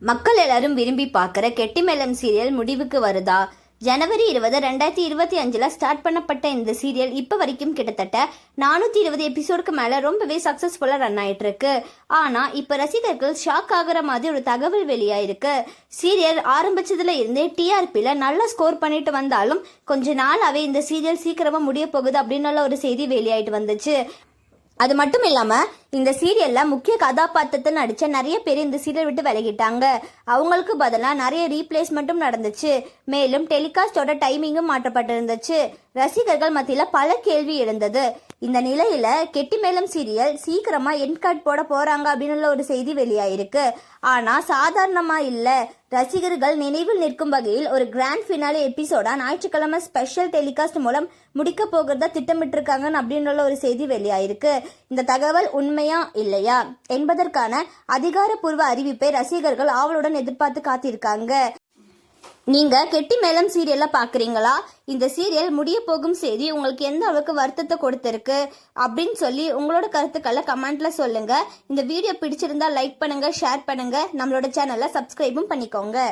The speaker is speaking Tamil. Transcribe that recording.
மக்கள் எல்லாரும் விரும்பி பார்க்குற கெட்டிமேளம் சீரியல் முடிவுக்கு வருதா? ஜனவரி 20, 2025 ஸ்டார்ட் பண்ணப்பட்ட இந்த சீரியல் இப்போ வரைக்கும் கிட்டத்தட்ட 420 எபிசோடுக்கு மேலே ரொம்பவே சக்ஸஸ்ஃபுல்லாக ரன் ஆயிட்டு இருக்கு. ஆனால் இப்போ ரசிகர்கள் ஷாக் ஆகுற மாதிரி ஒரு தகவல் வெளியாயிருக்கு. சீரியல் ஆரம்பிச்சதுல இருந்தே டிஆர்பியில் நல்லா ஸ்கோர் பண்ணிட்டு வந்தாலும் கொஞ்ச நாளாவே இந்த சீரியல் சீக்கிரமாக முடிய போகுது அப்படின்னு ஒரு செய்தி வெளியாயிட்டு வந்துச்சு. அது மட்டும் இல்லாமல் இந்த சீரியலில் முக்கிய கதாபாத்திரத்தில் நடித்த நிறைய பேர் இந்த சீரியல் விட்டு விலகிட்டாங்க. அவங்களுக்கு பதிலாக நிறைய ரீப்ளேஸ்மெண்ட்டும் நடந்துச்சு. மேலும் டெலிகாஸ்டோட டைமிங்கும் மாற்றப்பட்டிருந்துச்சு. ரசிகர்கள் மத்தியில் பல கேள்வி எழுந்தது. இந்த நிலையில கெட்டிமேளம் சீரியல் சீக்கிரமா எண்ட் கார்டு போட போறாங்க அப்படின்னு ஒரு செய்தி வெளியாயிருக்கு. ஆனா சாதாரணமா இல்ல, ரசிகர்கள் நினைவில் நிற்கும் வகையில் ஒரு கிராண்ட் ஃபினாலே எபிசோடா ஞாயிற்றுக்கிழமை ஸ்பெஷல் டெலிகாஸ்ட் மூலம் முடிக்க போகிறதா திட்டமிட்டிருக்காங்கன்னு அப்படின்னு ஒரு செய்தி வெளியாயிருக்கு. இந்த தகவல் உண்மையா இல்லையா என்பதற்கான அதிகாரப்பூர்வ அறிவிப்பை ரசிகர்கள் ஆவலுடன் எதிர்பார்த்து காத்திருக்காங்க. நீங்க கெட்டிமேளம் சீரியல்ல பாக்குறீங்களா? இந்த சீரியல் முடிய போகும் செய்தி உங்களுக்கு எந்த அளவுக்கு வருத்தத்தை கொடுத்திருக்கு அப்படின்னு சொல்லி உங்களோட கருத்துக்களை கமெண்ட்ல சொல்லுங்க. இந்த வீடியோ பிடிச்சிருந்தா லைக் பண்ணுங்க, ஷேர் பண்ணுங்க, நம்மளோட சேனலை சப்ஸ்கிரைபும் பண்ணிக்கோங்க.